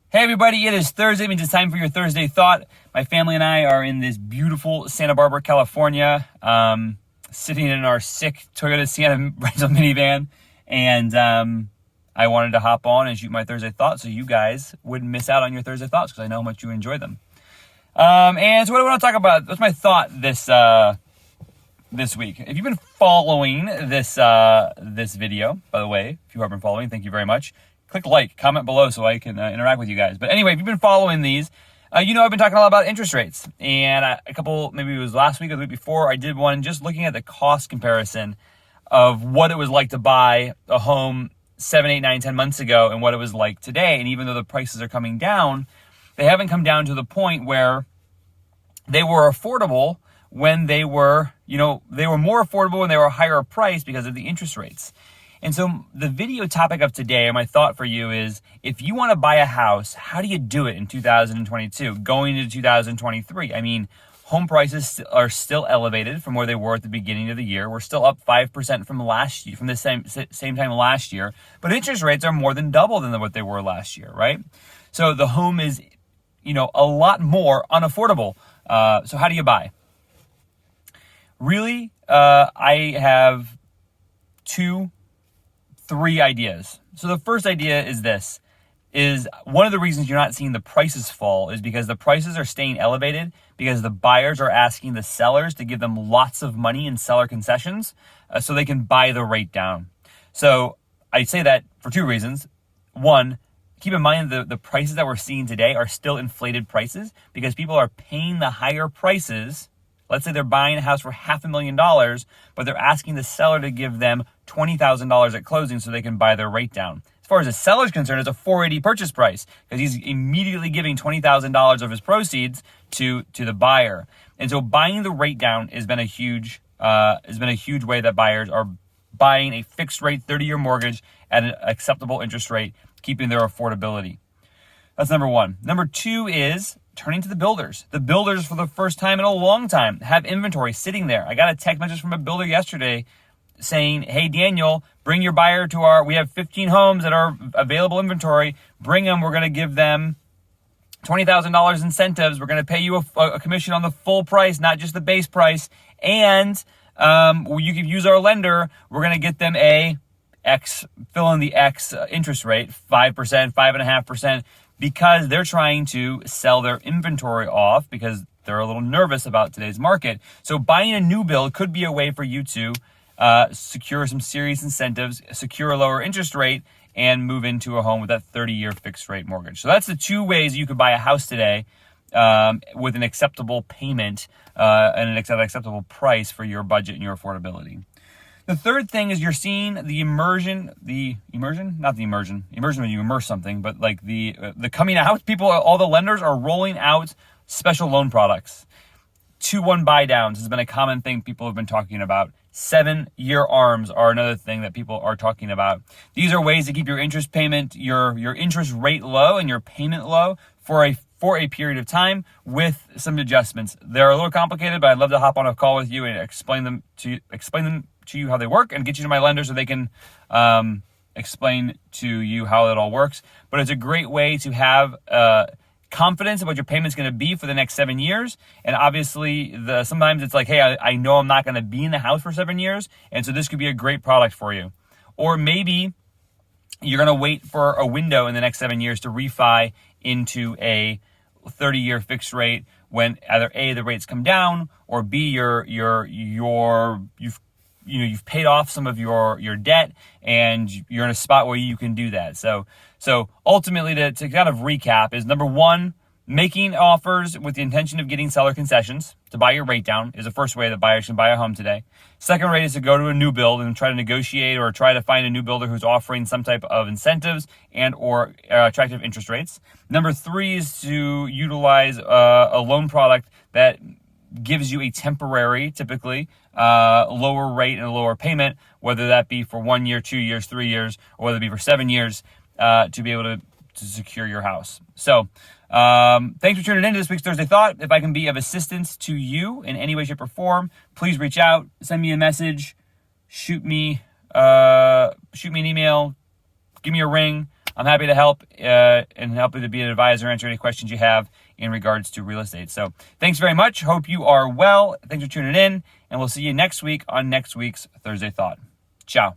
Hey everybody, it is Thursday. It means it's time for your Thursday Thought. My family and I are in this beautiful Santa Barbara, California, sitting in our sick Toyota Sienna rental minivan, and I wanted to hop on and shoot my Thursday Thought so you guys wouldn't miss out on your Thursday Thoughts because I know how much you enjoy them. And so what do I want to talk about? What's my thought this week? If you've been following this video, by the way, if you have been following, thank you very much. Click like, comment below so I can interact with you guys. But anyway, if you've been following these, I've been talking a lot about interest rates. And maybe it was last week or the week before, I did one just looking at the cost comparison of what it was like to buy a home 7, 8, 9, 10 months ago and what it was like today. And even though the prices are coming down, they haven't come down to the point where they were affordable when they were more affordable when they were higher priced because of the interest rates. And so the video topic of today, or my thought for you is, if you want to buy a house, how do you do it in 2022, going into 2023? I mean, home prices are still elevated from where they were at the beginning of the year. We're still up 5% from last year, from the same time last year, but interest rates are more than double than what they were last year, right? So the home is, a lot more unaffordable. So how do you buy? Really, I have 3 ideas. So the first idea is this, is one of the reasons you're not seeing the prices fall is because the prices are staying elevated because the buyers are asking the sellers to give them lots of money in seller concessions so they can buy the rate down. So I say that for 2 reasons. One, keep in mind the prices that we're seeing today are still inflated prices because people are paying the higher prices. Let's say they're buying a house for $500,000, but they're asking the seller to give them $20,000 at closing so they can buy their rate down. As far as the seller's concerned, it's a $480 purchase price because he's immediately giving $20,000 of his proceeds to the buyer. And so buying the rate down has been a huge way that buyers are buying a fixed rate 30-year mortgage at an acceptable interest rate, keeping their affordability. That's number 1. Number 2 is turning to the builders. The builders, for the first time in a long time, have inventory sitting there. I got a text message from a builder yesterday saying, hey, Daniel, bring your buyer to we have 15 homes that are available inventory. Bring them. We're going to give them $20,000 incentives. We're going to pay you a commission on the full price, not just the base price. And you can use our lender. We're going to get them fill in the X interest rate, 5%, 5.5%. Because they're trying to sell their inventory off because they're a little nervous about today's market. So buying a new build could be a way for you to secure some serious incentives, secure a lower interest rate, and move into a home with that 30-year fixed rate mortgage. So that's the 2 ways you could buy a house today with an acceptable payment and an acceptable price for your budget and your affordability. The third thing is you're seeing the immersion when you immerse something, but like the coming out, all the lenders are rolling out special loan products. 2-1 buy downs has been a common thing people have been talking about. 7-year ARMs are another thing that people are talking about. These are ways to keep your interest payment, your interest rate low and your payment low for a period of time with some adjustments. They're a little complicated, but I'd love to hop on a call with you and explain them to you how they work and get you to my lender so they can explain to you how it all works. But it's a great way to have confidence in what your payment's going to be for the next 7 years. And obviously, sometimes it's like, hey, I know I'm not going to be in the house for 7 years, and so this could be a great product for you. Or maybe you're going to wait for a window in the next 7 years to refi into a 30-year fixed rate when either A, the rates come down, or B, you've paid off some of your debt and you're in a spot where you can do that. So ultimately, to kind of recap, is number 1, making offers with the intention of getting seller concessions to buy your rate down is the first way that buyers can buy a home today. Second way is to go to a new build and try to negotiate or try to find a new builder who's offering some type of incentives and or attractive interest rates. Number 3 is to utilize a loan product that gives you a temporary, typically, lower rate and a lower payment, whether that be for 1 year, 2 years, 3 years, or whether it be for 7 years, to be able to secure your house. So thanks for tuning in to this week's Thursday Thought. If I can be of assistance to you in any way, shape, or form, please reach out, send me a message, shoot me an email, give me a ring. I'm happy to help and help you to be an advisor, answer any questions you have in regards to real estate. So thanks very much. Hope you are well. Thanks for tuning in, and we'll see you next week on next week's Thursday Thought. Ciao.